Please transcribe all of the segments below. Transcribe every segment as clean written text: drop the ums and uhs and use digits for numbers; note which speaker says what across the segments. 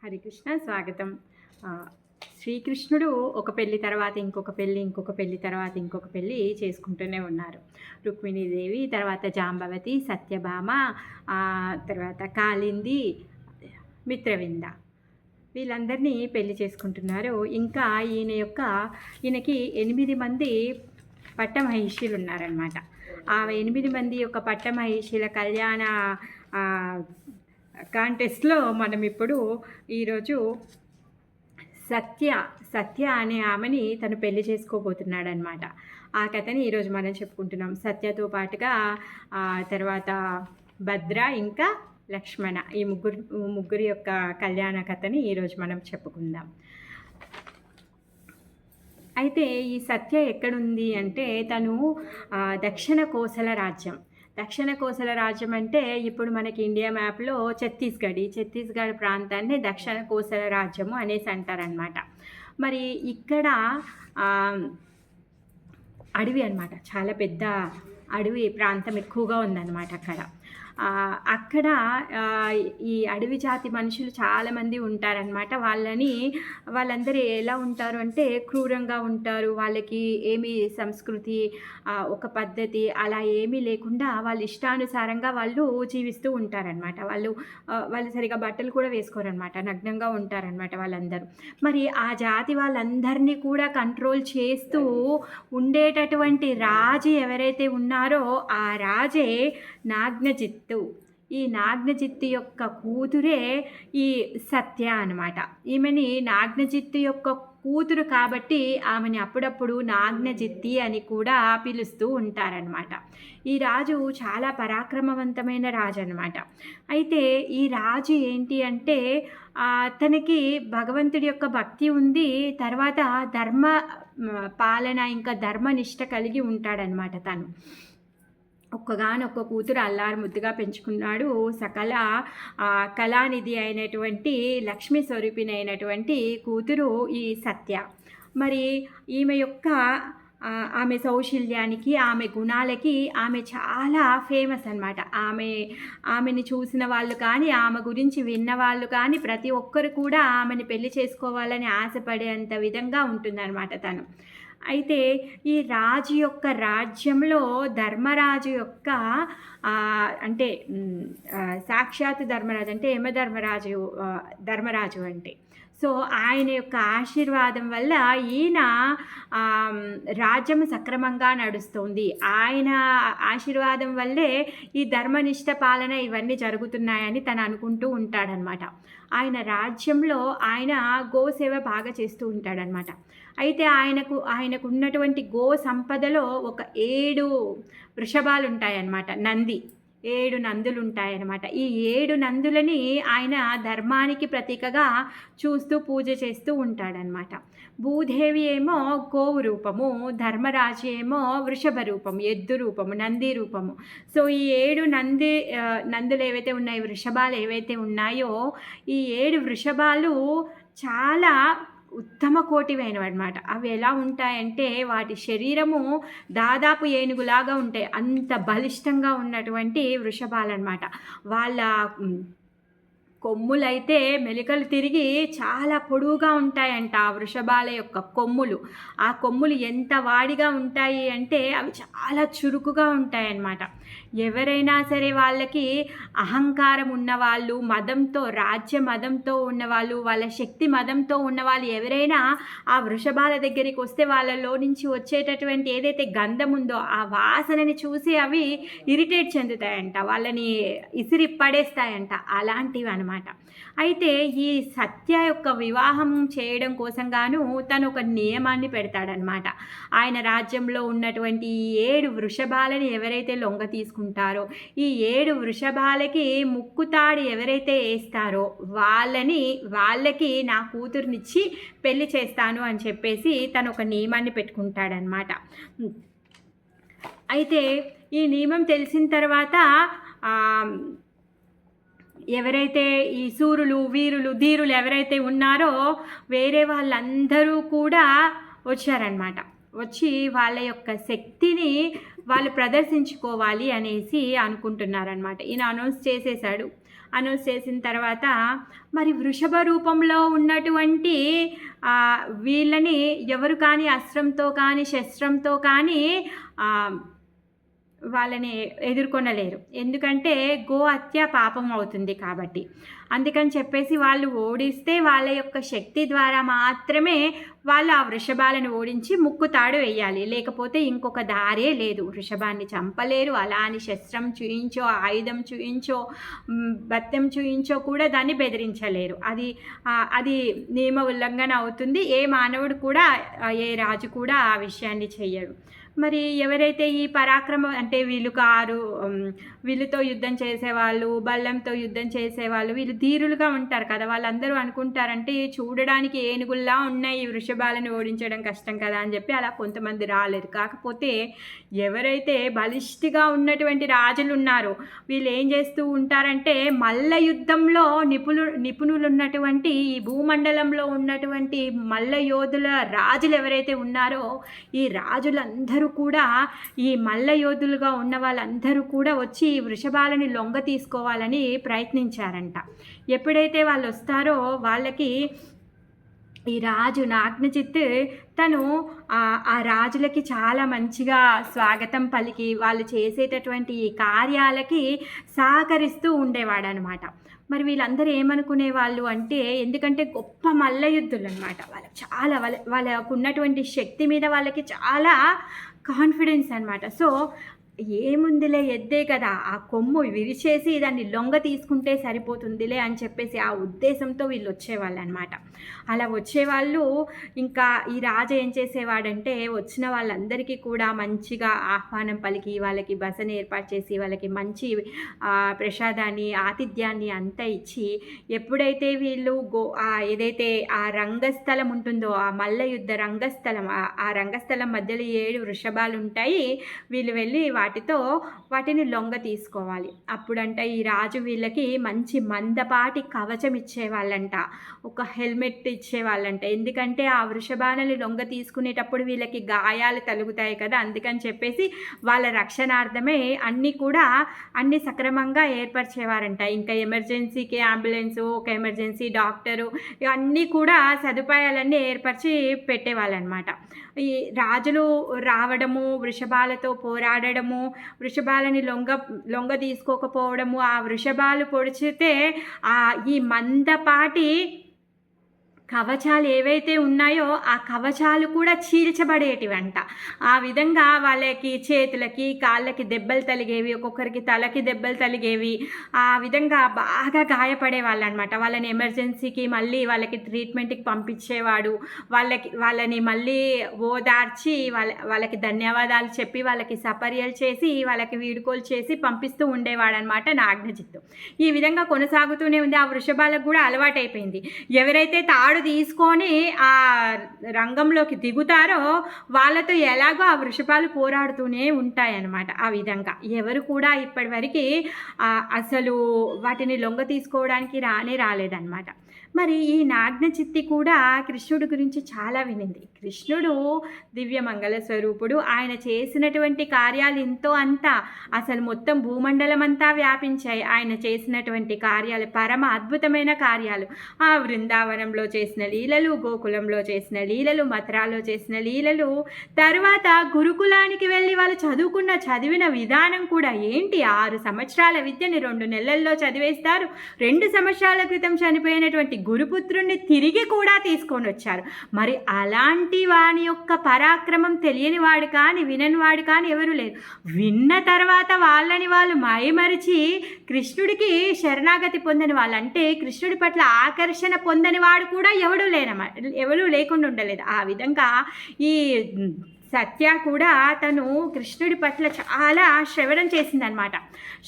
Speaker 1: హరికృష్ణ స్వాగతం. శ్రీకృష్ణుడు ఒక పెళ్లి తర్వాత ఇంకొక పెళ్లి, ఇంకొక పెళ్లి తర్వాత ఇంకొక పెళ్లి చేసుకుంటూనే ఉన్నారు. రుక్మిణీదేవి, తర్వాత జాంబవతి, సత్యభామ, తర్వాత కాళింది, మిత్రవింద, వీళ్ళందరినీ పెళ్లి చేసుకుంటున్నారు. ఇంకా ఈయనకి 8 మంది పట్టమహిషులు ఉన్నారనమాట. ఆ 8 మంది యొక్క పట్టమహిషుల కళ్యాణ కాంటెస్ట్లో మనం ఇప్పుడు ఈరోజు సత్య అనే ఆమెని తను పెళ్లి చేసుకోబోతున్నాడు అనమాట. ఆ కథని ఈరోజు మనం చెప్పుకుంటున్నాం. సత్యతో పాటుగా తర్వాత భద్ర, ఇంకా లక్ష్మణ, ఈ ముగ్గురి యొక్క కళ్యాణ కథని ఈరోజు మనం చెప్పుకుందాం. అయితే ఈ సత్య ఎక్కడుంది అంటే తను దక్షిణ కోసల రాజ్యం అంటే ఇప్పుడు మనకి ఇండియా మ్యాప్లో ఛత్తీస్గఢ్ ప్రాంతాన్ని దక్షిణ కోసల రాజ్యము అనేసి అంటారనమాట. మరి ఇక్కడ అడవి అనమాట, చాలా పెద్ద అడవి ప్రాంతం ఎక్కువగా ఉందన్నమాట అక్కడ ఈ అడవి జాతి మనుషులు చాలామంది ఉంటారనమాట. వాళ్ళందరూ ఎలా ఉంటారు అంటే క్రూరంగా ఉంటారు. వాళ్ళకి ఏమీ సంస్కృతి, ఒక పద్ధతి అలా ఏమీ లేకుండా వాళ్ళ ఇష్టానుసారంగా వాళ్ళు జీవిస్తూ ఉంటారనమాట. వాళ్ళు సరిగా బట్టలు కూడా వేసుకోరనమాట, నగ్నంగా ఉంటారనమాట వాళ్ళందరూ. మరి ఆ జాతి వాళ్ళందరినీ కూడా కంట్రోల్ చేస్తూ ఉండేటటువంటి రాజు ఎవరైతే ఉన్నారో ఆ రాజే నాగ్నజిత్తు. ఈ నాగ్నజిత్తు యొక్క కూతురే ఈ సత్య అనమాట. ఈమెని నాగ్నజిత్తు యొక్క కూతురు కాబట్టి ఆమెని అప్పుడప్పుడు నాగ్నజిత్తి అని కూడా పిలుస్తూ ఉంటారనమాట. ఈ రాజు చాలా పరాక్రమవంతమైన రాజు అనమాట. అయితే ఈ రాజు ఏంటి అంటే తనకి భగవంతుడి యొక్క భక్తి ఉంది, తర్వాత ధర్మ పాలన, ఇంకా ధర్మనిష్ట కలిగి ఉంటాడనమాట. తను ఒక్కగానొక్క కూతురు అల్లారు ముద్దుగా పెంచుకున్నాడు. సకల కళానిధి అయినటువంటి లక్ష్మీ స్వరూపిణి అయినటువంటి కూతురు ఈ సత్య. మరి ఈమె యొక్క ఆమె సౌశల్యానికి, ఆమె గుణాలకి ఆమె చాలా ఫేమస్ అనమాట. ఆమెని చూసిన వాళ్ళు కానీ, ఆమె గురించి విన్న వాళ్ళు కానీ ప్రతి ఒక్కరు కూడా ఆమెని పెళ్లి చేసుకోవాలని ఆశపడేంత విధంగా ఉంటుందన్నమాట తను. అయితే ఈ రాజు యొక్క రాజ్యంలో ధర్మరాజు యొక్క అంటే సాక్షాత్ ధర్మరాజు అంటే ధర్మరాజు అంటే సో ఆయన యొక్క ఆశీర్వాదం వల్ల ఈయన రాజ్యం సక్రమంగా నడుస్తుంది. ఆయన ఆశీర్వాదం వల్లే ఈ ధర్మనిష్ట పాలన ఇవన్నీ జరుగుతున్నాయని తను అనుకుంటూ ఉంటాడనమాట. ఆయన రాజ్యంలో ఆయన గోసేవ బాగా చేస్తూ ఉంటాడనమాట. అయితే ఆయనకు ఉన్నటువంటి గో సంపదలో ఒక 7 వృషభాలు ఉంటాయన్నమాట. 7 నందులు ఉంటాయన్నమాట. ఈ 7 నందులని ఆయన ధర్మానికి ప్రతీకగా చూస్తూ పూజ చేస్తూ ఉంటాడనమాట. భూదేవి ఏమో గోవు రూపము, ధర్మరాజు ఏమో వృషభ రూపము, ఎద్దు రూపము, నంది రూపము. సో ఈ 7 నందులు ఏవైతే ఉన్నాయో, వృషభాలు ఏవైతే ఉన్నాయో, ఈ 7 వృషభాలు చాలా ఉత్తమ కోటివైనవి అనమాట. అవి ఎలా ఉంటాయంటే వాటి శరీరము దాదాపు ఏనుగులాగా ఉంటాయి, అంత బలిష్టంగా ఉన్నటువంటి వృషభాలన్నమాట. వాళ్ళ కొమ్ములైతే మెలికలు తిరిగి చాలా పొడవుగా ఉంటాయంట ఆ వృషభాల యొక్క కొమ్ములు. ఆ కొమ్ములు ఎంత వాడిగా ఉంటాయి అంటే అవి చాలా చురుకుగా ఉంటాయన్నమాట. ఎవరైనా సరే వాళ్ళకి అహంకారం ఉన్నవాళ్ళు, రాజ్య మదంతో ఉన్నవాళ్ళు, వాళ్ళ శక్తి మదంతో ఉన్నవాళ్ళు ఎవరైనా ఆ వృషభాల దగ్గరికి వస్తే వాళ్ళలో నుంచి వచ్చేటటువంటి ఏదైతే గంధం ఉందో ఆ వాసనని చూసి అవి ఇరిటేట్ చెందుతాయంట, వాళ్ళని ఇసిరి పడేస్తాయంట, అలాంటివి అనమాట. అయితే ఈ సత్య యొక్క వివాహం చేయడం కోసం గాను తను ఒక నియమాన్ని పెడతాడనమాట. ఆయన రాజ్యంలో ఉన్నటువంటి 7 వృషభాలని ఎవరైతే లొంగ తీసుకుంటారో, ఈ 7 వృషభాలకి ముక్కుతాడు ఎవరైతే వేస్తారో వాళ్ళకి నా కూతురునిచ్చి పెళ్లి చేస్తాను అని చెప్పేసి తను ఒక నియమాన్ని పెట్టుకుంటాడనమాట. అయితే ఈ నియమం తెలిసిన తర్వాత ఎవరైతే ఈ శూరులు, వీరులు, ధీరులు ఎవరైతే ఉన్నారో వేరే వాళ్ళందరూ కూడా వచ్చారనమాట. వచ్చి వాళ్ళ యొక్క శక్తిని వాళ్ళు ప్రదర్శించుకోవాలి అనేసి అనుకుంటున్నారనమాట. ఈయన అనౌన్స్ చేసేశాడు. అనౌన్స్ చేసిన తర్వాత మరి వృషభ రూపంలో ఉన్నటువంటి వీళ్ళని ఎవరు కానీ అస్త్రంతో కానీ శస్త్రంతో కానీ వాళ్ళని ఎదుర్కొనలేరు. ఎందుకంటే గో హత్య పాపం అవుతుంది కాబట్టి. అందుకని చెప్పేసి వాళ్ళు ఓడిస్తే వాళ్ళ యొక్క శక్తి ద్వారా మాత్రమే వాళ్ళు ఆ వృషభాలను ఓడించి ముక్కుతాడు వేయాలి. లేకపోతే ఇంకొక దారే లేదు. వృషభాన్ని చంపలేరు. అలా అని శస్త్రం చూయించో, ఆయుధం చూయించో, బత్యం చూయించో కూడా దాన్ని బెదిరించలేరు. అది నియమ ఉల్లంఘన అవుతుంది. ఏ మానవుడు కూడా, ఏ రాజు కూడా ఆ విషయాన్ని చెయ్యడు. మరి ఎవరైతే ఈ పరాక్రమం అంటే వీళ్ళతో యుద్ధం చేసేవాళ్ళు, బల్లంతో యుద్ధం చేసేవాళ్ళు, వీళ్ళు ధీరులుగా ఉంటారు కదా, వాళ్ళందరూ అనుకుంటారంటే చూడడానికి ఏనుగుల్లా ఉన్నాయి, ఈ వృషభాలను ఓడించడం కష్టం కదా అని చెప్పి అలా కొంతమంది రాలేరు. కాకపోతే ఎవరైతే బలిష్ఠిగా ఉన్నటువంటి రాజులు ఉన్నారో వీళ్ళు ఏం చేస్తూ ఉంటారంటే మల్ల యుద్ధంలో నిపుణులు ఉన్నటువంటి ఈ భూమండలంలో ఉన్నటువంటి మల్ల యోధుల రాజులు ఎవరైతే ఉన్నారో ఈ రాజులందరూ కూడా, ఈ మల్ల యోధులుగా ఉన్న వాళ్ళందరూ కూడా వచ్చి వృషభాలని లొంగ తీసుకోవాలని ప్రయత్నించారంట. ఎప్పుడైతే వాళ్ళు వస్తారో వాళ్ళకి ఈ రాజు నాగ్నజిత్ తను ఆ రాజులకి చాలా మంచిగా స్వాగతం పలికి వాళ్ళు చేసేటటువంటి ఈ కార్యాలకి సహకరిస్తూ ఉండేవాడనమాట. మరి వీళ్ళందరూ ఏమనుకునేవాళ్ళు అంటే, ఎందుకంటే గొప్ప మల్ల యుద్ధులు అనమాట, వాళ్ళకు ఉన్నటువంటి శక్తి మీద వాళ్ళకి చాలా కాన్ఫిడెన్స్ అనమాట. సో ఏముందిలే, ఎద్దే కదా, ఆ కొమ్ము విరిచేసి దాన్ని లొంగ తీసుకుంటే సరిపోతుందిలే అని చెప్పేసి ఆ ఉద్దేశంతో వీళ్ళు వచ్చేవాళ్ళు అనమాట. అలా వచ్చేవాళ్ళు ఇంకా ఈ రాజు ఏం చేసేవాడంటే వచ్చిన వాళ్ళందరికీ కూడా మంచిగా ఆహ్వానం పలికి వాళ్ళకి బసని ఏర్పాటు చేసి వాళ్ళకి మంచి ప్రసాదాన్ని, ఆతిథ్యాన్ని అంతా ఇచ్చి, ఎప్పుడైతే వీళ్ళు ఏదైతే ఆ రంగస్థలం ఉంటుందో, ఆ మల్ల యుద్ధ రంగస్థలం, ఆ రంగస్థలం మధ్యలో 7 వృషభాలు ఉంటాయి. వీళ్ళు వెళ్ళి వాటిని లొంగ తీసుకోవాలి. అప్పుడంట ఈ రాజు వీళ్ళకి మంచి మందపాటి కవచం ఇచ్చేవాళ్ళంట, ఒక హెల్మెట్ ఇచ్చేవాళ్ళంట. ఎందుకంటే ఆ వృషభాలని లొంగ తీసుకునేటప్పుడు వీళ్ళకి గాయాలు తలుగుతాయి కదా, అందుకని చెప్పేసి వాళ్ళ రక్షణార్థమే అన్ని సక్రమంగా ఏర్పరిచేవారంట. ఇంకా ఎమర్జెన్సీకి అంబులెన్సు, ఒక ఎమర్జెన్సీ డాక్టరు, ఇవన్నీ కూడా సదుపాయాలన్నీ ఏర్పరిచి పెట్టేవాళ్ళనమాట. ఈ రాజులు రావడము, వృషభాలతో పోరాడడము, వృషభాలని లొంగ తీసుకోకపోవడము, ఆ వృషభాలు పొడిచితే ఈ మందపాటి కవచాలు ఏవైతే ఉన్నాయో ఆ కవచాలు కూడా చీల్చబడేటివంట. ఆ విధంగా వాళ్ళకి చేతులకి, కాళ్ళకి దెబ్బలు తలిగేవి, ఒక్కొక్కరికి తలకి దెబ్బలు తలిగేవి. ఆ విధంగా బాగా గాయపడే వాళ్ళు అనమాట. వాళ్ళని ఎమర్జెన్సీకి మళ్ళీ వాళ్ళకి ట్రీట్మెంట్కి పంపించేవాడు. వాళ్ళని మళ్ళీ ఓదార్చి వాళ్ళకి ధన్యవాదాలు చెప్పి వాళ్ళకి సపర్యలు చేసి వాళ్ళకి వీడుకోలు చేసి పంపిస్తూ ఉండేవాడు అనమాట నాగ్నజిత్తు. ఈ విధంగా కొనసాగుతూనే ఉంది. ఆ వృషభాలకు కూడా అలవాటైపోయింది. ఎవరైతే తాడు తీసుకొని ఆ రంగంలోకి దిగుతారో వాళ్ళతో ఎలాగో ఆ వృషభాలు పోరాడుతూనే ఉంటాయన్నమాట. ఆ విధంగా ఎవరు కూడా ఇప్పటివరకు అసలు వాటిని లొంగ తీసుకోవడానికి రాలేదన్నమాట. మరి ఈ నాగ్నచిత్తి కూడా కృష్ణుడి గురించి చాలా వినింది. కృష్ణుడు దివ్య మంగళ స్వరూపుడు. ఆయన చేసినటువంటి కార్యాలు ఎంతో అంతా అసలు మొత్తం భూమండలం అంతా వ్యాపించాయి. ఆయన చేసినటువంటి కార్యాలు పరమ అద్భుతమైన కార్యాలు. ఆ బృందావనంలో చేసిన లీలలు, గోకులంలో చేసిన లీలలు, మథురాలో చేసిన లీలలు, తర్వాత గురుకులానికి వెళ్ళి వాళ్ళు చదివిన విధానం కూడా ఏంటి, 6 సంవత్సరాల విద్యని 2 నెలల్లో చదివేస్తారు. 2 సంవత్సరాల క్రితం చనిపోయినటువంటి గురుపుత్రుణ్ణి తిరిగి కూడా తీసుకొని వచ్చారు. మరి అలాంటి వాని యొక్క పరాక్రమం తెలియని వాడు కానీ వినని వాడు కానీ ఎవరు లేరు. విన్న తర్వాత వాళ్ళని వాళ్ళు మైమరిచి కృష్ణుడికి శరణాగతి పొందని వాళ్ళు, అంటే కృష్ణుడి పట్ల ఆకర్షణ పొందని వాడు కూడా ఎవరు లేకుండా ఉండలేదు. ఆ విధంగా ఈ సత్య కూడా తను కృష్ణుడి పట్ల చాలా శ్రవణం చేసిందనమాట.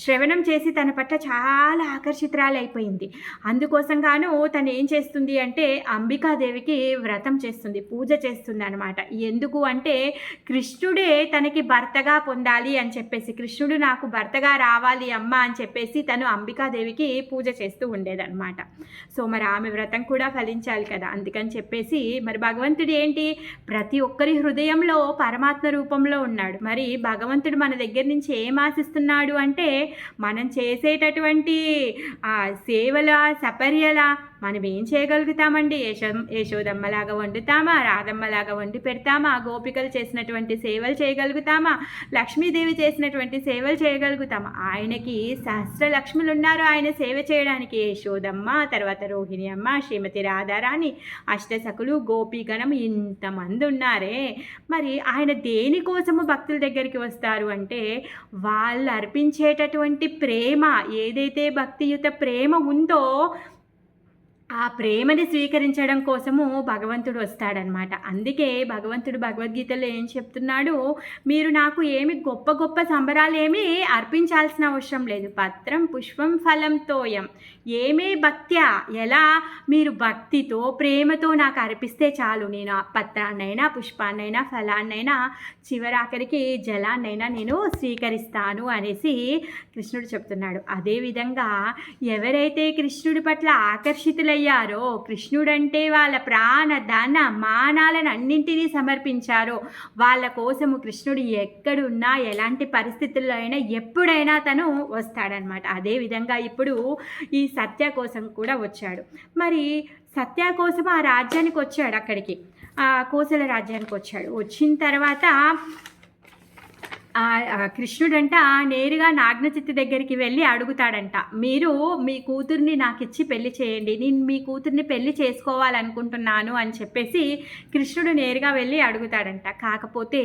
Speaker 1: శ్రవణం చేసి తన పట్ల చాలా ఆకర్షితురాలైపోయింది. అందుకోసంగాను తను ఏం చేస్తుంది అంటే అంబికాదేవికి వ్రతం చేస్తుంది, పూజ చేస్తుంది అనమాట. ఎందుకు అంటే కృష్ణుడే తనకి భర్తగా పొందాలి అని చెప్పేసి, కృష్ణుడు నాకు భర్తగా రావాలి అమ్మ అని చెప్పేసి తను అంబికాదేవికి పూజ చేస్తూ ఉండేదన్నమాట. సో మరి ఆమె వ్రతం కూడా ఫలించాలి కదా, అందుకని చెప్పేసి మరి భగవంతుడు ఏంటి ప్రతి ఒక్కరి హృదయంలో పరమాత్మ రూపంలో ఉన్నాడు. మరి భగవంతుడు మన దగ్గర నుంచి ఏం ఆశిస్తున్నాడు అంటే మనం చేసేటటువంటి సేవల సపర్యల మనం ఏం చేయగలుగుతామండి? యశోదమ్మలాగా వండుతామా? రాధమ్మలాగా వండి పెడతామా? గోపికలు చేసినటువంటి సేవలు చేయగలుగుతామా? లక్ష్మీదేవి చేసినటువంటి సేవలు చేయగలుగుతామా? ఆయనకి సహస్ర లక్ష్ములు ఉన్నారు ఆయన సేవ చేయడానికి. యశోదమ్మ, తర్వాత రోహిణి అమ్మ, శ్రీమతి రాధారాణి, అష్టసకులు, గోపీగణం, ఇంతమంది ఉన్నారే. మరి ఆయన దేనికోసము భక్తుల దగ్గరికి వస్తారు అంటే వాళ్ళు అర్పించేటటువంటి ప్రేమ, ఏదైతే భక్తియుత ప్రేమ ఉందో ఆ ప్రేమని స్వీకరించడం కోసము భగవంతుడు వస్తాడనమాట. అందుకే భగవంతుడు భగవద్గీతలో ఏం చెప్తున్నాడు, మీరు నాకు ఏమి గొప్ప గొప్ప సంబరాలు ఏమీ అర్పించాల్సిన అవసరం లేదు. పత్రం పుష్పం ఫలం తోయం, ఏమే భక్త్యా, ఎలా మీరు భక్తితో ప్రేమతో నాకు అర్పిస్తే చాలు. నేను ఆ పత్రాన్నైనా పుష్పాన్నైనా ఫలాన్నైనా చివరాఖరికి జలాన్నైనా నేను స్వీకరిస్తాను అనేసి కృష్ణుడు చెప్తున్నాడు. అదేవిధంగా ఎవరైతే కృష్ణుడి పట్ల ఆకర్షితులై అయ్యారో, కృష్ణుడంటే వాళ్ళ ప్రాణ ధన మానాలను అన్నింటినీ సమర్పించారో వాళ్ళ కోసము కృష్ణుడు ఎక్కడున్నా ఎలాంటి పరిస్థితుల్లో అయినా ఎప్పుడైనా తను వస్తాడనమాట. అదేవిధంగా ఇప్పుడు ఈ సత్య కోసం కూడా వచ్చాడు. మరి సత్య కోసం ఆ రాజ్యానికి వచ్చాడు, అక్కడికి కోసల రాజ్యానికి వచ్చాడు. వచ్చిన తర్వాత కృష్ణుడంట నేరుగా నాగ్నచిత్తి దగ్గరికి వెళ్ళి అడుగుతాడంట, మీరు మీ కూతుర్ని నాకు ఇచ్చి పెళ్లి చేయండి, నేను మీ కూతుర్ని పెళ్లి చేసుకోవాలనుకుంటున్నాను అని చెప్పేసి కృష్ణుడు నేరుగా వెళ్ళి అడుగుతాడంట. కాకపోతే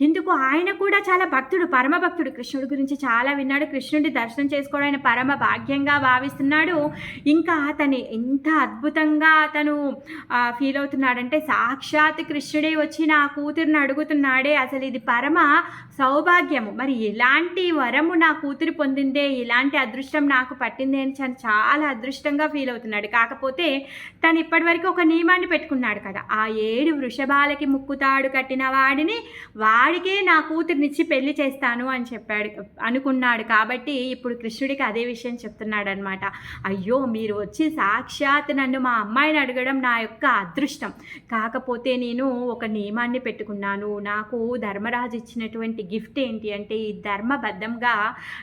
Speaker 1: ఎందుకు ఆయన కూడా చాలా భక్తుడు, పరమ భక్తుడు, కృష్ణుడి గురించి చాలా విన్నాడు, కృష్ణుడి దర్శనం చేసుకోవడం ఆయన పరమ భాగ్యంగా భావిస్తున్నాడు. ఇంకా అతను ఎంత అద్భుతంగా అతను ఫీల్ అవుతున్నాడంటే సాక్షాత్ కృష్ణుడే వచ్చి నా కూతుర్ని అడుగుతున్నాడే, అసలు ఇది పరమ సౌభాగ్యము, మరి ఇలాంటి వరము నా కూతురు పొందిందే, ఇలాంటి అదృష్టం నాకు పట్టిందే అని చాలా అదృష్టంగా ఫీల్ అవుతున్నాడు. కాకపోతే తను ఇప్పటివరకు ఒక నియమాన్ని పెట్టుకున్నాడు కదా, ఆ 7 వృషభాలకి ముక్కుతాడు కట్టిన వాడికే నా కూతురునిచ్చి పెళ్లి చేస్తాను అని చెప్పాడు అనుకున్నాడు. కాబట్టి ఇప్పుడు కృష్ణుడికి అదే విషయం చెప్తున్నాడు అనమాట. అయ్యో మీరు వచ్చి సాక్షాత్ నన్ను మా అమ్మాయిని అడగడం నా యొక్క అదృష్టం, కాకపోతే నేను ఒక నియమాన్ని పెట్టుకున్నాను. నాకు ధర్మరాజు ఇచ్చినటువంటి గిఫ్ట్ ఏంటి అంటే ఈ ధర్మబద్ధంగా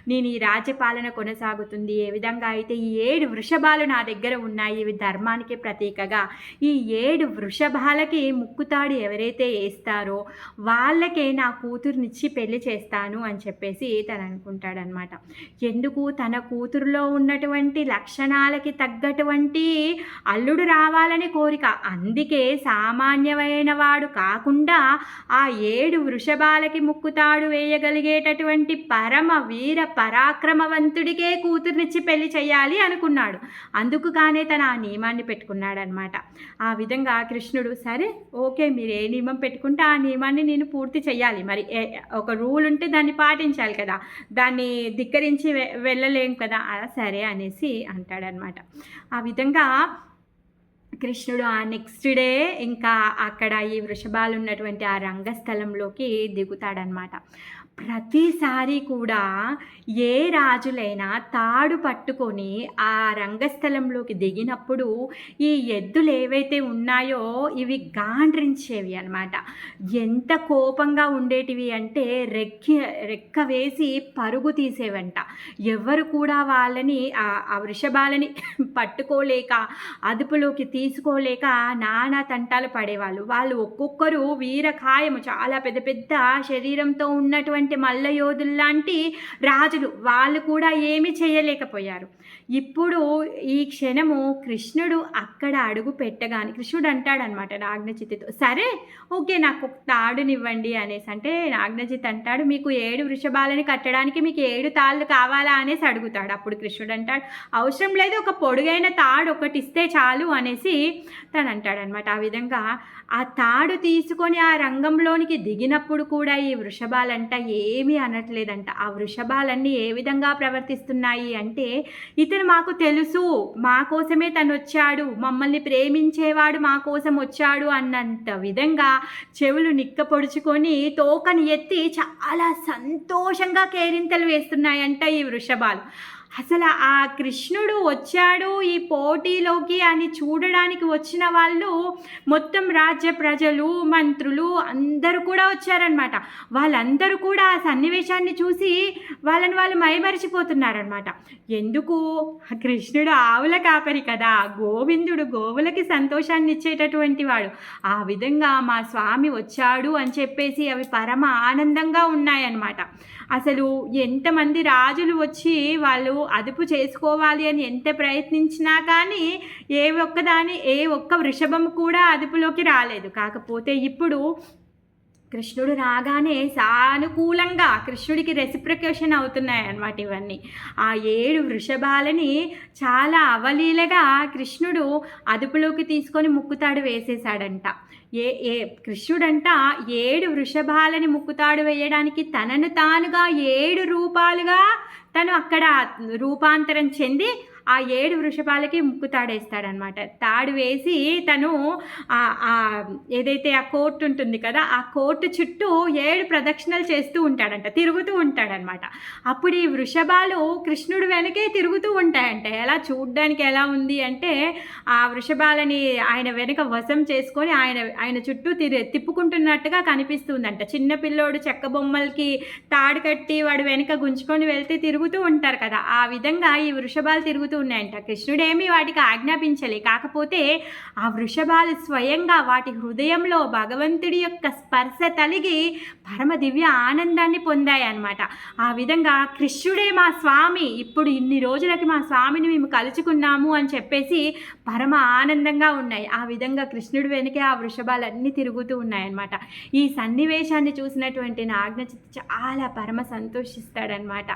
Speaker 1: నేను ఈ రాజ్యపాలన కొనసాగుతుంది. ఏ విధంగా అయితే ఈ 7 వృషభాలు నా దగ్గర ఉన్నాయి, ఇవి ధర్మానికి ప్రతీకగా. ఈ 7 వృషభాలకి ముక్కుతాడు ఎవరైతే వేస్తారో వాళ్ళకే నా కూతురునిచ్చి పెళ్లి చేస్తాను అని చెప్పేసి తను అనుకుంటాడనమాట. ఎందుకు తన కూతురులో ఉన్నటువంటి లక్షణాలకి తగ్గటువంటి అల్లుడు రావాలని కోరిక. అందుకే సామాన్యమైన వాడు కాకుండా ఆ 7 వృషభాలకి ముక్కుతాడు వేయగలిగేటటువంటి పరమ వీర పరాక్రమవంతుడికే కూతుర్నిచ్చి పెళ్లి చేయాలి అనుకున్నాడు. అందుకు కానే తను ఆ నియమాన్ని పెట్టుకున్నాడనమాట. ఆ విధంగా కృష్ణుడు సరే ఓకే మీరు ఏ నియమం పెట్టుకుంటే ఆ నియమాన్ని నేను పూర్తి చేయాలి, మరి ఒక రూల్ ఉంటే దాన్ని పాటించాలి కదా, దాన్ని ధిక్కరించి వెళ్ళలేం కదా, సరే అనేసి అంటాడనమాట. ఆ విధంగా కృష్ణుడు ఆ నెక్స్ట్ డే ఇంకా అక్కడ ఈ వృషభాలు ఉన్నటువంటి ఆ రంగస్థలంలోకి దిగుతాడనమాట. ప్రతిసారి కూడా ఏ రాజులైనా తాడు పట్టుకొని ఆ రంగస్థలంలోకి దిగినప్పుడు ఈ ఎద్దులు ఏవైతే ఉన్నాయో ఇవి గాండ్రించేవి అనమాట. ఎంత కోపంగా ఉండేటివి అంటే రెక్క వేసి పరుగు తీసేవంట. ఎవరు కూడా వాళ్ళని ఆ వృషభాలని పట్టుకోలేక అదుపులోకి తీసుకోలేక నానా తంటాలు పడేవాళ్ళు. వాళ్ళు ఒక్కొక్కరు వీరకాయము చాలా పెద్ద పెద్ద శరీరంతో ఉన్నటువంటి మల్లయోధుల్లాంటి రాజులు, వాళ్ళు కూడా ఏమీ చేయలేకపోయారు. ఇప్పుడు ఈ క్షణము కృష్ణుడు అక్కడ అడుగు పెట్టగానే కృష్ణుడు అంటాడనమాట నాగ్నచిత్తుతో, సరే ఓకే నాకు ఒక తాడునివ్వండి అనేసి. అంటే నాగ్నచిత్ అంటాడు, మీకు 7 వృషభాలని కట్టడానికి మీకు 7 తాళ్ళు కావాలా అనేసి అడుగుతాడు. అప్పుడు కృష్ణుడు అంటాడు, అవసరం లేదు, ఒక పొడుగైన తాడు ఒకటి ఇస్తే చాలు అనేసి తను అంటాడనమాట. ఆ విధంగా ఆ తాడు తీసుకొని ఆ రంగంలోనికి దిగినప్పుడు కూడా ఈ వృషభాలంట ఏమీ అనట్లేదంట. ఆ వృషభాలన్నీ ఏ విధంగా ప్రవర్తిస్తున్నాయి అంటే, ఇతను మాకు తెలుసు, మా కోసమే తను వచ్చాడు, మమ్మల్ని ప్రేమించేవాడు మా కోసం వచ్చాడు అన్నంత విధంగా చెవులు నిక్కపొడుచుకొని తోకని ఎత్తి చాలా సంతోషంగా కేరింతలు వేస్తున్నాయంట ఈ వృషభాలు. అసలు ఆ కృష్ణుడు వచ్చాడు ఈ పోటీలోకి అని చూడడానికి వచ్చిన వాళ్ళు మొత్తం రాజ్య ప్రజలు, మంత్రులు అందరూ కూడా వచ్చారనమాట. వాళ్ళందరూ కూడా ఆ సన్నివేశాన్ని చూసి వాళ్ళని వాళ్ళు మైమరిచిపోతున్నారనమాట. ఎందుకు? కృష్ణుడు ఆవుల కాపరి కదా, గోవిందుడు గోవులకి సంతోషాన్ని ఇచ్చేటటువంటి వాడు. ఆ విధంగా మా స్వామి వచ్చాడు అని చెప్పేసి అవి పరమ ఆనందంగా ఉన్నాయన్నమాట. అసలు ఎంతమంది రాజులు వచ్చి వాళ్ళు అదుపు చేసుకోవాలి అని ఎంత ప్రయత్నించినా కానీ ఏ ఒక్క వృషభం కూడా అదుపులోకి రాలేదు. కాకపోతే ఇప్పుడు కృష్ణుడు రాగానే సానుకూలంగా కృష్ణుడికి రెసిప్రికేషన్ అవుతున్నాయి అన్నమాట ఇవన్నీ. ఆ 7 వృషభాలని చాలా అవలీలగా కృష్ణుడు అదుపులోకి తీసుకొని ముక్కుతాడు వేసేశాడంట. ఏ ఏ కృష్ణుడంట 7 వృషభాలని ముక్కుతాడు వేయడానికి తనను తానుగా 7 రూపాలుగా తను అక్కడ రూపాంతరం చెంది ఆ 7 వృషభాలకి ముక్కుతాడేస్తాడనమాట. తాడు వేసి తను ఏదైతే ఆ కోర్టు ఉంటుంది కదా, ఆ కోర్టు చుట్టూ 7 ప్రదక్షిణలు చేస్తూ ఉంటాడంట, తిరుగుతూ ఉంటాడనమాట. అప్పుడు ఈ వృషభాలు కృష్ణుడు వెనకే తిరుగుతూ ఉంటాయంట. ఎలా చూడ్డానికి ఎలా ఉంది అంటే ఆ వృషభాలని ఆయన వెనక వశం చేసుకొని ఆయన చుట్టూ తిప్పుకుంటున్నట్టుగా కనిపిస్తుందంట. చిన్నపిల్లోడు చెక్క బొమ్మలకి తాడు కట్టి వాడు వెనక గుంజుకొని వెళ్తే తిరుగుతూ ఉంటారు కదా, ఆ విధంగా ఈ వృషభాలు తిరుగుతూ ఉన్నాయంట. కృష్ణుడేమి వాటికి ఆజ్ఞాపించలే, కాకపోతే ఆ వృషభాలు స్వయంగా వాటి హృదయంలో భగవంతుడి యొక్క స్పర్శ తలిగి పరమ దివ్య ఆనందాన్ని పొందాయి అన్నమాట. ఆ విధంగా కృష్ణుడే మా స్వామి, ఇప్పుడు ఇన్ని రోజులకి మా స్వామిని మేము కలుసుకున్నాము అని చెప్పేసి పరమ ఆనందంగా ఉన్నాయి. ఆ విధంగా కృష్ణుడు వెనకే ఆ వృషభాలన్నీ తిరుగుతూ ఉన్నాయన్నమాట. ఈ సన్నివేశాన్ని చూసినటువంటి నాగనచిత్త చాలా పరమ సంతోషిస్తాడనమాట.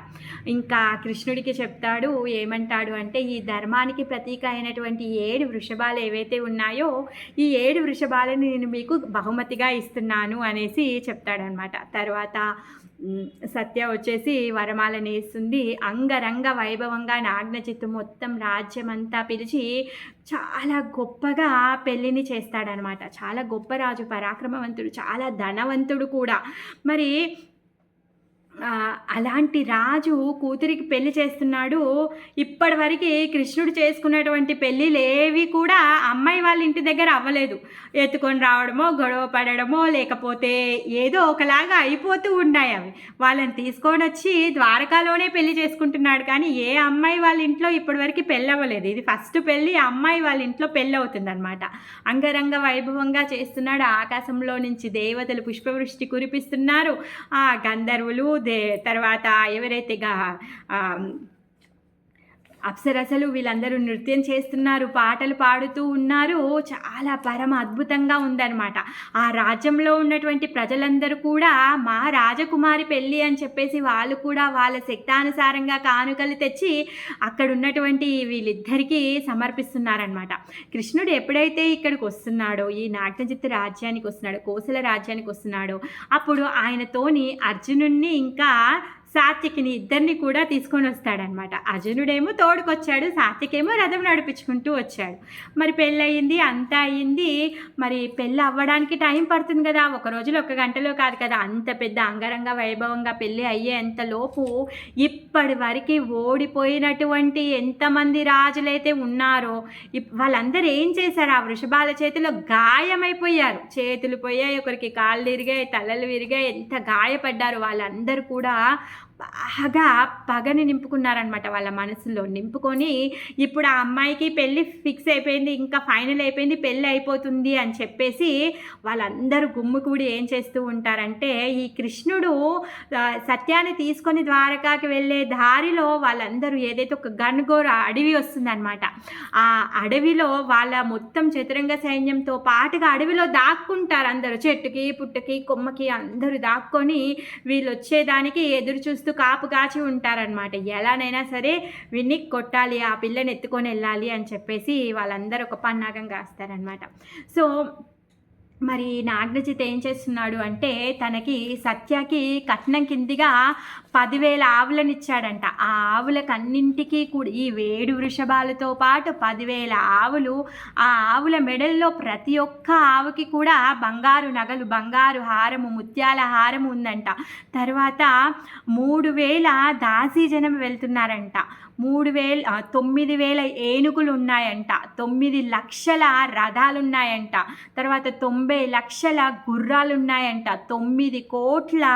Speaker 1: ఇంకా కృష్ణుడికి చెప్తాడు, ఏమంటాడు అంటే ఈ ధర్మానికి ప్రతీక అయినటువంటి 7 వృషభాలు ఏవైతే ఉన్నాయో ఈ 7 వృషభాలను నేను మీకు బహుమతిగా ఇస్తున్నాను అనేసి చెప్తాడనమాట. తర్వాత సత్య వచ్చేసి వరమాలని వేస్తుంది. అంగరంగ వైభవంగా నాగనచిత్తు మొత్తం రాజ్యమంతా పిలిచి చాలా గొప్పగా పెళ్ళిని చేస్తాడనమాట. చాలా గొప్ప రాజు, పరాక్రమవంతుడు, చాలా ధనవంతుడు కూడా. మరి అలాంటి రాజు కూతురికి పెళ్లి చేస్తున్నాడు. ఇప్పటివరకు కృష్ణుడు చేసుకున్నటువంటి పెళ్ళిలేవి కూడా అమ్మాయి వాళ్ళ ఇంటి దగ్గర అవ్వలేదు. ఎత్తుకొని రావడమో, గొడవ పడడమో, లేకపోతే ఏదో ఒకలాగా అయిపోతూ ఉన్నాయి అవి. వాళ్ళని తీసుకొని వచ్చి ద్వారకాలోనే పెళ్లి చేసుకుంటున్నాడు. కానీ ఏ అమ్మాయి వాళ్ళ ఇంట్లో ఇప్పటివరకు పెళ్ళి అవ్వలేదు. ఇది ఫస్ట్ పెళ్ళి అమ్మాయి వాళ్ళ ఇంట్లో పెళ్ళి అవుతుందన్నమాట. అంగరంగ వైభవంగా చేస్తున్నాడు. ఆకాశంలో నుంచి దేవతలు పుష్పవృష్టి కురిపిస్తున్నారు. ఆ గంధర్వులు తర్వాత ఎవరైతే అప్సరసలు వీళ్ళందరూ నృత్యం చేస్తున్నారు, పాటలు పాడుతూ ఉన్నారు. చాలా పరమ అద్భుతంగా ఉందన్నమాట. ఆ రాజ్యంలో ఉన్నటువంటి ప్రజలందరూ కూడా మా రాజకుమారి పెళ్ళి అని చెప్పేసి వాళ్ళు కూడా వాళ్ళ శక్తానుసారంగా కానుకలు తెచ్చి అక్కడ ఉన్నటువంటి వీళ్ళిద్దరికీ సమర్పిస్తున్నారనమాట. కృష్ణుడు ఎప్పుడైతే ఇక్కడికి వస్తున్నాడో, ఈ నాగనచిత్త రాజ్యానికి వస్తున్నాడో, కోసల రాజ్యానికి వస్తున్నాడో, అప్పుడు ఆయనతోని అర్జునుడిని ఇంకా సాత్యకిని ఇద్దరిని కూడా తీసుకొని వస్తాడనమాట. అర్జునుడేమో తోడుకొచ్చాడు, సాత్యకేమో రథం నడిపించుకుంటూ వచ్చాడు. మరి పెళ్ళి అయ్యింది, అంతా అయ్యింది. మరి పెళ్ళి అవ్వడానికి టైం పడుతుంది కదా, ఒక రోజులో 1 గంటలో కాదు కదా. అంత పెద్ద అంగరంగ వైభవంగా పెళ్ళి అయ్యేంత లోపు ఇప్పటి వరకు ఓడిపోయినటువంటి ఎంతమంది రాజులైతే ఉన్నారో వాళ్ళందరూ ఏం చేశారు, ఆ వృషభాల చేతిలో గాయమైపోయారు. చేతులు పోయాయి, ఒకరికి కాళ్ళు విరిగాయి, తలలు విరిగాయి, ఎంత గాయపడ్డారు. వాళ్ళందరూ కూడా బాగా పగని నింపుకున్నారనమాట. వాళ్ళ మనసులో నింపుకొని ఇప్పుడు ఆ అమ్మాయికి పెళ్ళి ఫిక్స్ అయిపోయింది, ఇంకా ఫైనల్ అయిపోయింది, పెళ్ళి అయిపోతుంది అని చెప్పేసి వాళ్ళందరూ గుమ్ముకూడి ఏం చేస్తూ ఉంటారంటే, ఈ కృష్ణుడు సత్యాన్ని తీసుకొని ద్వారకాకి వెళ్ళే దారిలో వాళ్ళందరూ ఏదైతే ఒక గన్గోర అడవి వస్తుందన్నమాట. ఆ అడవిలో వాళ్ళ మొత్తం చతురంగ సైన్యంతో పాటుగా అడవిలో దాక్కుంటారు అందరూ. చెట్టుకి పుట్టకి కొమ్మకి అందరూ దాక్కొని వీళ్ళు వచ్చేదానికి ఎదురు చూస్తూ కాపు కాచి ఉంటారనమాట. ఎలానైనా సరే విన్ని కొట్టాలి, ఆ పిల్లని ఎత్తుకొని వెళ్ళాలి అని చెప్పేసి వాళ్ళందరూ ఒక పన్నాగం కాస్తారనమాట. సో మరి నాగనచిత్త ఏం చేస్తున్నాడు అంటే తనకి సత్యకి కట్నం కిందిగా 10,000 ఆవులను ఇచ్చాడంట. ఆ ఆవులకన్నింటికీ కూడా ఈ 7 వృషభాలతో పాటు 10,000 ఆవులు. ఆ ఆవుల మెడల్లో ప్రతి ఒక్క ఆవుకి కూడా బంగారు నగలు, బంగారు హారము, ముత్యాల హారము ఉందంట. తర్వాత 3,000 దాసీ జనం వెళ్తున్నారంట. 9,000 ఏనుగులు ఉన్నాయంట, 9,00,000 రథాలున్నాయంట, తర్వాత 90,00,000 గుర్రాలున్నాయంట, 9,00,00,000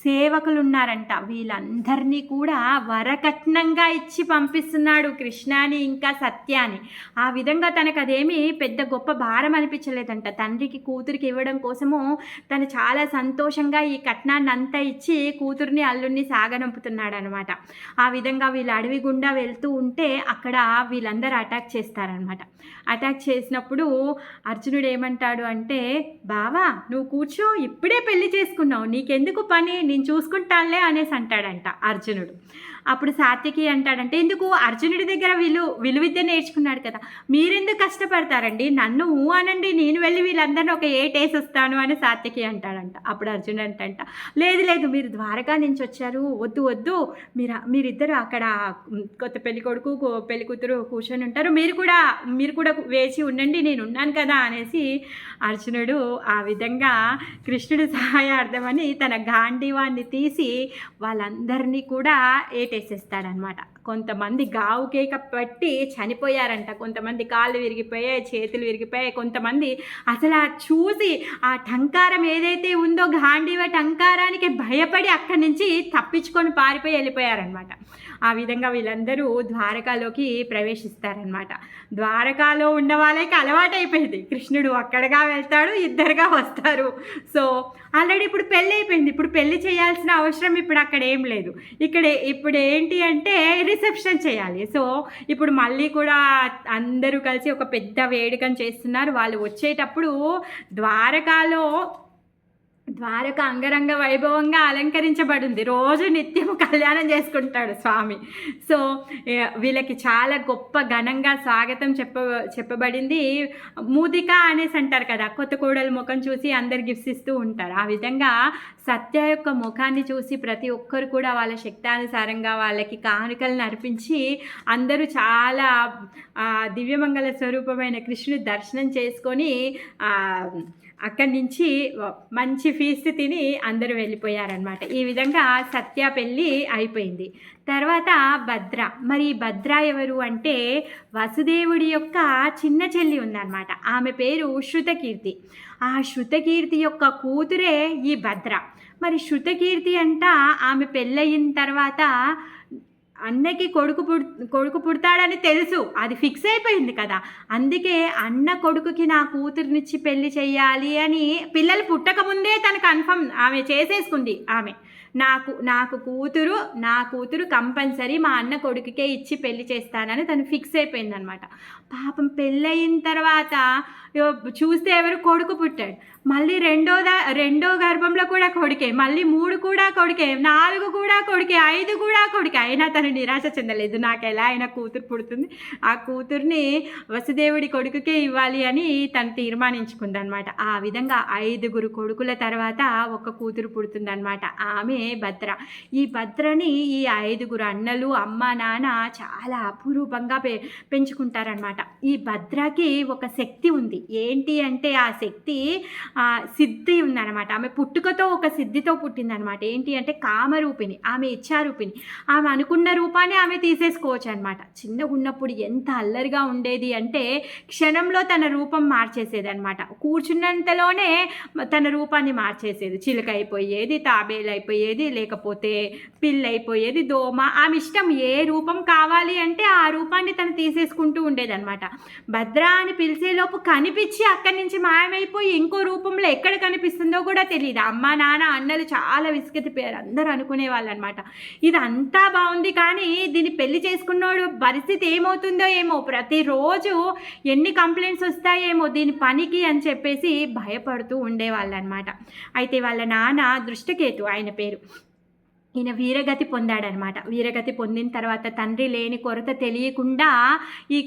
Speaker 1: సేవకులున్నారంట. వీళ్ళందరినీ కూడా వరకట్నంగా ఇచ్చి పంపిస్తున్నాడు కృష్ణాని ఇంకా సత్యాని. ఆ విధంగా తనకు అదేమి పెద్ద గొప్ప భారం అనిపించలేదంట. తండ్రికి కూతురికి ఇవ్వడం కోసము తను చాలా సంతోషంగా ఈ కట్నాన్ని అంతా ఇచ్చి కూతుర్ని అల్లుడిని సాగనంపుతున్నాడు అనమాట. ఆ విధంగా వీళ్ళు అడవి గుండా వెళ్తూ ఉంటే అక్కడ వీళ్ళందరూ అటాక్ చేస్తారనమాట. అటాక్ చేసినప్పుడు అర్జునుడు ఏమంటాడు అంటే, బావా నువ్వు కూర్చో, ఇప్పుడే పెళ్లి చేసుకున్నావు, నీకెందుకు పని, నేను చూసుకుంటానులే అనేసి అంటాడంట అర్జునుడు. అప్పుడు సాత్యకి అంటాడంటే, ఎందుకు, అర్జునుడి దగ్గర విలువిద్య నేర్చుకున్నాడు కదా, మీరెందుకు కష్టపడతారండి, నన్ను అనండి, నేను వెళ్ళి వీళ్ళందరినీ ఒక ఏటేసి వస్తాను అని సాత్యకి అంటాడంట. అప్పుడు అర్జునుడు అంటంట, లేదు లేదు, మీరు ద్వారకా నుంచి వచ్చారు, వద్దు వద్దు, మీరిద్దరు అక్కడ కొత్త పెళ్లి కొడుకు పెళ్లి కూతురు కూర్చొని ఉంటారు, మీరు కూడా వేచి ఉండండి, నేను ఉన్నాను కదా అనేసి అర్జునుడు ఆ విధంగా కృష్ణుడి సహాయార్థమని తన గాంధీవాన్ని తీసి వాళ్ళందరినీ కూడా ఏటేసేస్తాడనమాట. కొంతమంది గావు కేక పట్టి చనిపోయారంట, కొంతమంది కాళ్ళు విరిగిపోయాయి, చేతులు విరిగిపోయాయి, కొంతమంది అసలు చూసి ఆ టంకారం ఏదైతే ఉందో గాంధీవ టంకారానికి భయపడి అక్కడి నుంచి తప్పించుకొని పారిపోయి వెళ్ళిపోయారనమాట. ఆ విధంగా వీళ్ళందరూ ద్వారకాలోకి ప్రవేశిస్తారనమాట. ద్వారకాలో ఉన్న వాళ్ళకి అలవాటైపోయింది, కృష్ణుడు అక్కడగా వెళ్తాడు, ఇద్దరుగా వస్తారు. సో ఆల్రెడీ ఇప్పుడు పెళ్ళి అయిపోయింది, ఇప్పుడు పెళ్ళి చేయాల్సిన అవసరం ఇప్పుడు అక్కడ ఏం లేదు. ఇప్పుడు ఏంటి అంటే రిసెప్షన్ చేయాలి. సో ఇప్పుడు మళ్ళీ కూడా అందరూ కలిసి ఒక పెద్ద వేడుకను చేస్తున్నారు. వాళ్ళు వచ్చేటప్పుడు ద్వారక అంగరంగ వైభవంగా అలంకరించబడింది. రోజు నిత్యము కళ్యాణం చేసుకుంటాడు స్వామి. సో వీళ్ళకి చాలా గొప్ప ఘనంగా స్వాగతం చెప్పబడింది. మూదిక అనేసి అంటారు కదా, కొత్త కోడలు ముఖం చూసి అందరు గిఫ్ట్స్ ఇస్తూ ఉంటారు. ఆ విధంగా సత్య యొక్క ముఖాన్ని చూసి ప్రతి ఒక్కరు కూడా వాళ్ళ శక్తానుసారంగా వాళ్ళకి కానుకలను అర్పించి అందరూ చాలా దివ్యమంగళ స్వరూపమైన కృష్ణుని దర్శనం చేసుకొని అక్కడి నుంచి మంచి ఫీస్ట్ తిని అందరూ వెళ్ళిపోయారనమాట. ఈ విధంగా సత్య పెళ్ళి అయిపోయింది. తర్వాత భద్ర. మరి భద్ర ఎవరు అంటే వసుదేవుడి యొక్క చిన్న చెల్లి ఉందన్నమాట. ఆమె పేరు శృతకీర్తి. ఆ శృతకీర్తి యొక్క కూతురే ఈ భద్ర. మరి శృతకీర్తి అంట ఆమె పెళ్ళయిన తర్వాత అన్నకి కొడుకు పుడతాడని తెలుసు, అది ఫిక్స్ అయిపోయింది కదా. అందుకే అన్న కొడుకుకి నా కూతురునిచ్చి పెళ్లి చెయ్యాలి అని పిల్లలు పుట్టకముందే తను కన్ఫర్మ్ ఆమె చేసేసుకుంది. ఆమె నాకు కూతురు కంపల్సరీ మా అన్న కొడుకుకే ఇచ్చి పెళ్లి చేస్తానని తను ఫిక్స్ అయిపోయిందనమాట. పాపం పెళ్ళయిన తర్వాత చూస్తే ఎవరు కొడుకు పుట్టాడు, మళ్ళీ రెండో గర్భంలో కూడా కొడుకే, మళ్ళీ 3 కూడా కొడుకే, 4 కూడా కొడుకే, 5 కూడా కొడుకే. అయినా తను నిరాశ చెందలేదు, నాకు ఎలా అయినా కూతురు పుడుతుంది, ఆ కూతుర్ని వసుదేవుడి కొడుకుకే ఇవ్వాలి అని తను తీర్మానించుకుందనమాట. ఆ విధంగా 5 కొడుకుల తర్వాత ఒక కూతురు పుడుతుందనమాట. ఆమె భద్ర. ఈ భద్రని ఈ 5 అన్నలు అమ్మ నాన్న చాలా అపురూపంగా పెంచుకుంటారనమాట. ఈ భద్రకి ఒక శక్తి ఉంది. ఏంటి అంటే ఆ శక్తి సిద్ధి ఉందన్నమాట. ఆమె పుట్టుకతో ఒక సిద్ధితో పుట్టిందనమాట. ఏంటి అంటే కామరూపిణి, ఆమె ఇచ్చారూపిణి. ఆమె అనుకున్న రూపాన్ని ఆమె తీసేసుకోవచ్చు అనమాట. చిన్నగా ఉన్నప్పుడు ఎంత అల్లరిగా ఉండేది అంటే క్షణంలో తన రూపం మార్చేసేది అనమాట. కూర్చున్నంతలోనే తన రూపాన్ని మార్చేసేది. చిలుక అయిపోయేది, తాబేలు అయిపోయేది, లేకపోతే పిల్లి అయిపోయేది, దోమ. ఆమె ఇష్టం, ఏ రూపం కావాలి అంటే ఆ రూపాన్ని తను తీసేసుకుంటూ ఉండేదన్నమాట. భద్ర అని పిలిచేలోపు కనిపించి అక్కడి నుంచి మాయమైపోయి ఇంకో రూపంలో ఎక్కడ కనిపిస్తుందో కూడా తెలియదు. అమ్మ నాన్న అన్నలు చాలా విసిగెత్తిపోయారు. అందరూ అనుకునే వాళ్ళు అనమాట, ఇదంతా బాగుంది కానీ దీన్ని పెళ్లి చేసుకున్నోడు పరిస్థితి ఏమవుతుందో ఏమో, ప్రతిరోజు ఎన్ని కంప్లైంట్స్ వస్తాయేమో దీని పనికి అని చెప్పేసి భయపడుతూ ఉండేవాళ్ళు అనమాట. అయితే వాళ్ళ నాన్న దృష్టకేతు ఆయన పేరు. ఈయన వీరగతి పొందాడనమాట. వీరగతి పొందిన తర్వాత తండ్రి లేని కొరత తెలియకుండా ఈ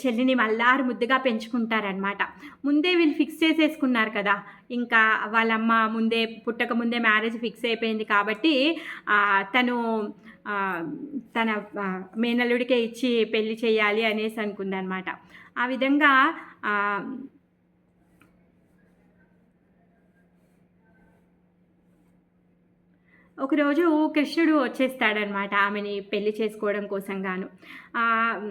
Speaker 1: చెల్లిని మల్లారు ముద్దుగా పెంచుకుంటారనమాట. ముందే వీళ్ళు ఫిక్స్ చేసేసుకున్నారు కదా, ఇంకా వాళ్ళమ్మ పుట్టక ముందే మ్యారేజ్ ఫిక్స్ అయిపోయింది కాబట్టి తన మేనల్లుడికే ఇచ్చి పెళ్లి చేయాలి అనేసి అనుకుందనమాట. ఆ విధంగా ఒకరోజు కృష్ణుడు వచ్చేస్తాడనమాట ఆమెని పెళ్లి చేసుకోవడం కోసం గాను. ఆహ్,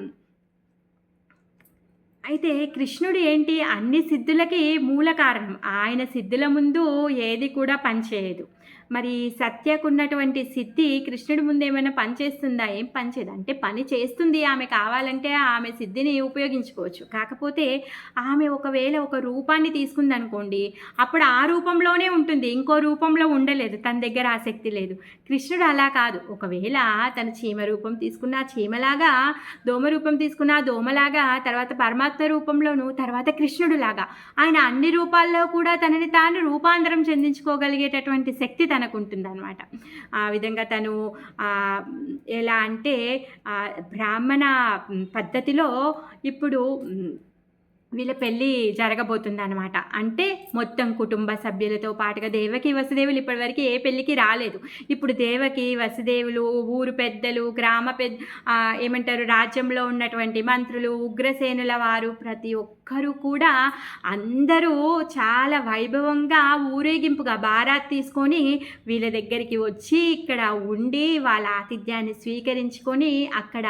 Speaker 1: అయితే కృష్ణుడు ఏంటి అన్ని సిద్ధులకి మూల కారణం. ఆయన సిద్ధుల ముందు ఏది కూడా పనిచేయదు. మరి సత్యకున్నటువంటి సిద్ధి కృష్ణుడి ముందు ఏమైనా పనిచేస్తుందా? ఏం పనిచేయదు. అంటే పని చేస్తుంది. ఆమె కావాలంటే ఆమె సిద్ధిని ఉపయోగించుకోవచ్చు. కాకపోతే ఆమె ఒకవేళ ఒక రూపాన్ని తీసుకుందనుకోండి, అప్పుడు ఆ రూపంలోనే ఉంటుంది. ఇంకో రూపంలో ఉండలేదు. తన దగ్గర ఆసక్తి లేదు. కృష్ణుడు అలా కాదు. ఒకవేళ తను చీమ రూపం తీసుకున్నా చీమలాగా, దోమ రూపం తీసుకున్నా దోమలాగా, తర్వాత పరమాత్మ రూపంలోను, తర్వాత కృష్ణుడులాగా ఆయన అన్ని రూపాల్లో కూడా తనని తాను రూపాంతరం చెందించుకోగలిగేటటువంటి శక్తి తనకుంటుందన్నమాట. ఆ విధంగా తను ఎలా అంటే బ్రాహ్మణ పద్ధతిలో ఇప్పుడు వీళ్ళ పెళ్ళి జరగబోతుందనమాట. అంటే మొత్తం కుటుంబ సభ్యులతో పాటుగా దేవకి వసుదేవులు ఇప్పటివరకు ఏ పెళ్ళికి రాలేదు. ఇప్పుడు దేవకి వసుదేవులు, ఊరు పెద్దలు, ఏమంటారు రాజ్యంలో ఉన్నటువంటి మంత్రులు, ఉగ్రసేనుల వారు ప్రతి ఒక్కరూ కూడా అందరూ చాలా వైభవంగా ఊరేగింపుగా బారాత్ తీసుకొని వీళ్ళ దగ్గరికి వచ్చి ఇక్కడ ఉండి వాళ్ళ ఆతిథ్యాన్ని స్వీకరించుకొని అక్కడ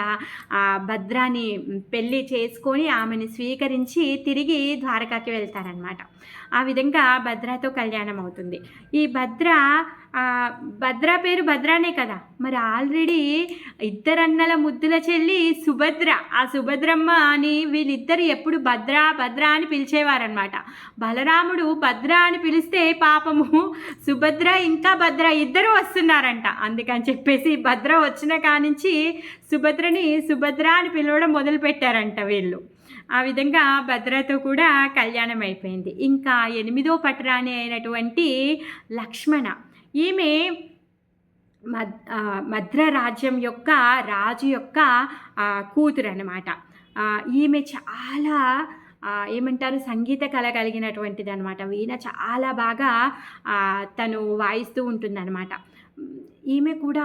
Speaker 1: భద్రాని పెళ్ళి చేసుకొని ఆమెను స్వీకరించి తిరిగి ద్వారకాకి వెళ్తారనమాట. ఆ విధంగా భద్రతో కళ్యాణం అవుతుంది. ఈ భద్ర పేరు భద్రానే కదా. మరి ఆల్రెడీ ఇద్దరన్నల ముద్దుల చెల్లి సుభద్ర, ఆ సుభద్రమ్మ అని వీళ్ళిద్దరు ఎప్పుడు భద్ర అని పిలిచేవారనమాట. బలరాముడు భద్ర అని పిలిస్తే పాపము సుభద్ర ఇంకా భద్ర ఇద్దరు వస్తున్నారంట. అందుకని చెప్పేసి భద్ర వచ్చిన కానించి సుభద్రని సుభద్ర అని పిలవడం మొదలుపెట్టారంట వీళ్ళు. ఆ విధంగా భద్రతో కూడా కళ్యాణం అయిపోయింది. ఇంకా 8వ పట్టరాణి అయినటువంటి లక్ష్మణ, ఈమె మద్ర రాజ్యం యొక్క రాజు యొక్క కూతురు అన్నమాట. ఈమె చాలా ఏమంటారు సంగీత కళ కలిగినటువంటిది అనమాట. వీణ చాలా బాగా తను వాయిస్తూ ఉంటుందన్నమాట. ఈమె కూడా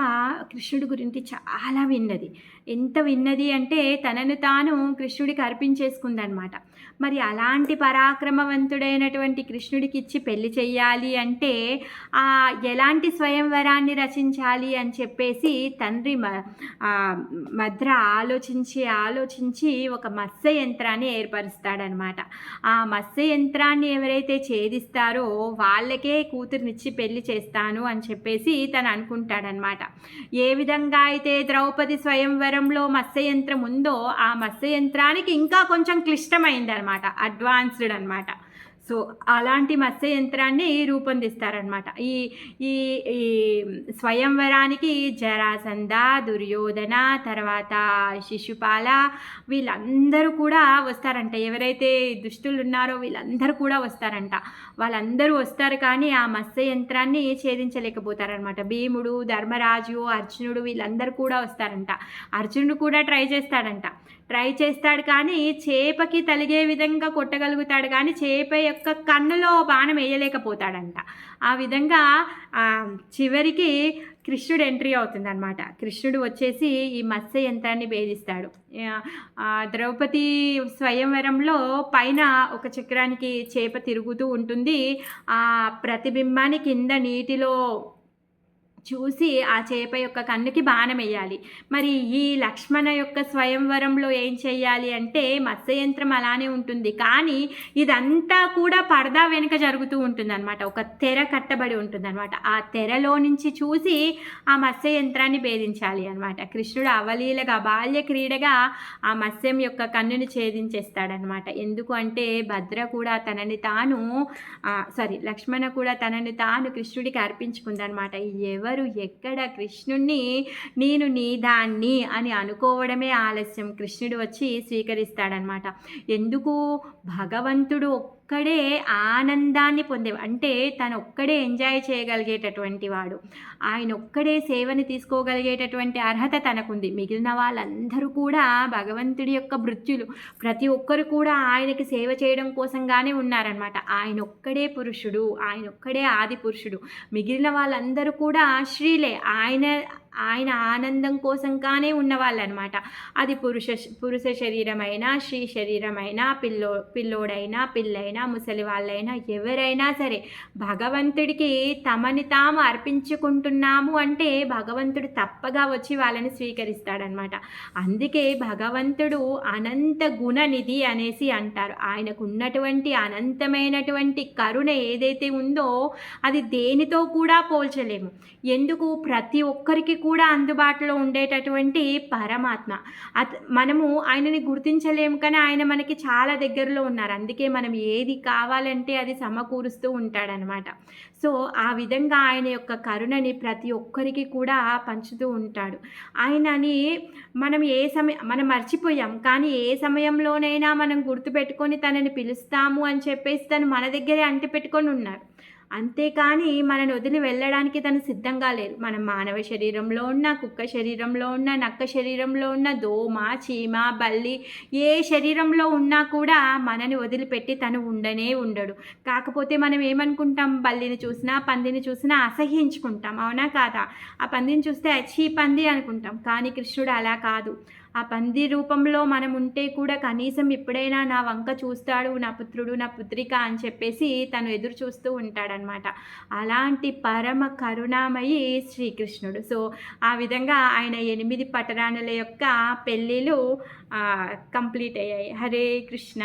Speaker 1: కృష్ణుడి గురించి చాలా విన్నది. ఎంత విన్నది అంటే తనను తాను కృష్ణుడికి అర్పించేసుకుందనమాట. మరి అలాంటి పరాక్రమవంతుడైనటువంటి కృష్ణుడికి ఇచ్చి పెళ్లి చెయ్యాలి అంటే ఎలాంటి స్వయంవరాన్ని రచించాలి అని చెప్పేసి తండ్రి మద్ర ఆలోచించి ఒక మత్స్య యంత్రాన్ని ఏర్పరుస్తాడనమాట. ఆ మత్స్య యంత్రాన్ని ఎవరైతే ఛేదిస్తారో వాళ్ళకే కూతుర్నిచ్చి పెళ్లి చేస్తాను అని చెప్పేసి తను అనుకుంటాడనమాట. ఏ విధంగా అయితే ద్రౌపది స్వయంవరంలో మత్స్య యంత్రం ఉందో ఆ మత్స్య యంత్రానికి ఇంకా కొంచెం క్లిష్టమైంది అనమాట, అడ్వాన్స్డ్ అనమాట. సో అలాంటి మత్స్య యంత్రాన్ని రూపొందిస్తారనమాట. ఈ ఈ ఈ స్వయంవరానికి జరాసంధ, దుర్యోధన, తర్వాత శిశుపాల వీళ్ళందరూ కూడా వస్తారంట. ఎవరైతే దుష్టులు ఉన్నారో వీళ్ళందరూ కూడా వస్తారంట. వాళ్ళందరూ వస్తారు కానీ ఆ మత్స్య యంత్రాన్ని ఛేదించలేకపోతారనమాట. భీముడు, ధర్మరాజు, అర్జునుడు వీళ్ళందరూ కూడా వస్తారంట. అర్జునుడు కూడా ట్రై చేస్తాడు కానీ చేపకి తలిగే విధంగా కొట్టగలుగుతాడు కానీ చేప యొక్క కన్నులో బాణం వేయలేకపోతాడంట. ఆ విధంగా చివరికి కృష్ణుడు ఎంట్రీ అవుతుందన్నమాట. కృష్ణుడు వచ్చేసి ఈ మత్స్య యంత్రాన్ని భేదిస్తాడు. ద్రౌపది స్వయంవరంలో పైన ఒక చక్రానికి చేప తిరుగుతూ ఉంటుంది. ఆ ప్రతిబింబాన్ని కింద నీటిలో చూసి ఆ చేప యొక్క కన్నుకి బాణం వేయాలి. మరి ఈ లక్ష్మణ యొక్క స్వయంవరంలో ఏం చెయ్యాలి అంటే మత్స్యయంత్రం అలానే ఉంటుంది కానీ ఇదంతా కూడా పరదా వెనుక జరుగుతూ ఉంటుందన్నమాట. ఒక తెర కట్టబడి ఉంటుందన్నమాట. ఆ తెరలో నుంచి చూసి ఆ మత్స్యయంత్రాన్ని భేదించాలి అనమాట. కృష్ణుడు అవలీలగా బాల్య క్రీడగా ఆ మత్స్యం యొక్క కన్నుని ఛేదించేస్తాడనమాట. ఎందుకు అంటే భద్ర కూడా తనని తాను లక్ష్మణ కూడా తనని తాను కృష్ణుడికి అర్పించుకుందనమాట. ఎవరు ఎక్కడ కృష్ణుణ్ణి నేను నీ దాన్ని అని అనుకోవడమే ఆలస్యం. కృష్ణుడు వచ్చి స్వీకరిస్తాడనమాట. ఎందుకు భగవంతుడు ఒక్కడే ఆనందాన్ని అంటే తను ఒక్కడే ఎంజాయ్ చేయగలిగేటటువంటి వాడు. ఆయన ఒక్కడే సేవని తీసుకోగలిగేటటువంటి అర్హత తనకుంది. మిగిలిన వాళ్ళందరూ కూడా భగవంతుడి యొక్క భృత్యులు. ప్రతి ఒక్కరు కూడా ఆయనకి సేవ చేయడం కోసంగానే ఉన్నారనమాట. ఆయన ఒక్కడే పురుషుడు, ఆయన ఒక్కడే ఆది పురుషుడు. మిగిలిన వాళ్ళందరూ కూడా స్త్రీలే. ఆయన ఆనందం కోసం కానే ఉన్నవాళ్ళనమాట. అది పురుష శరీరమైనా, స్త్రీ శరీరమైనా, పిల్లోడైనా, పిల్లైనా, ముసలి వాళ్ళైనా, ఎవరైనా సరే భగవంతుడికి తమని తాము అర్పించుకుంటున్నాము అంటే భగవంతుడు తప్పగా వచ్చి వాళ్ళని స్వీకరిస్తాడనమాట. అందుకే భగవంతుడు అనంత గుణనిధి అనేసి అంటారు. ఆయనకున్నటువంటి అనంతమైనటువంటి కరుణ ఏదైతే ఉందో అది దేనితో కూడా పోల్చలేము. ఎందుకు? ప్రతి ఒక్కరికి కూడా అందుబాటులో ఉండేటటువంటి పరమాత్మ. మనము ఆయనని గుర్తించలేము, కానీ ఆయన మనకి చాలా దగ్గరలో ఉన్నారు. అందుకే మనం ఏది కావాలంటే అది సమకూరుస్తూ ఉంటాడనమాట. సో ఆ విధంగా ఆయన యొక్క కరుణని ప్రతి ఒక్కరికి కూడా పంచుతూ ఉంటాడు. ఆయనని మనం మర్చిపోయాం, కానీ ఏ సమయంలోనైనా మనం గుర్తుపెట్టుకొని తనని పిలుస్తాము అని చెప్పేసి తను మన దగ్గరే అంటిపెట్టుకొని ఉన్నారు. అంతేకాని మనని వదిలి వెళ్ళడానికి తను సిద్ధంగా లేరు. మనం మానవ శరీరంలో ఉన్న, కుక్క శరీరంలో ఉన్న, నక్క శరీరంలో ఉన్న, దోమ, చీమ, బల్లి ఏ శరీరంలో ఉన్నా కూడా మనని వదిలిపెట్టి తను ఉండనే ఉండడు. కాకపోతే మనం ఏమనుకుంటాం? బల్లిని చూసినా, పందిని చూసినా అసహ్యించుకుంటాం. అవునా కాదా? ఆ పందిని చూస్తే అచ్చి పంది అనుకుంటాం. కానీ కృష్ణుడు అలా కాదు. ఆ పంది రూపంలో మనం ఉంటే కూడా కనీసం ఎప్పుడైనా నా వంక చూస్తాడు, నా పుత్రుడు, నా పుత్రిక అని చెప్పేసి తను ఎదురు చూస్తూ ఉంటాడనమాట. అలాంటి పరమ కరుణామయి శ్రీకృష్ణుడు. సో ఆ విధంగా ఆయన 8 పట్టణాల యొక్క పెళ్ళిళ్ళు కంప్లీట్ అయ్యాయి. హరే కృష్ణ.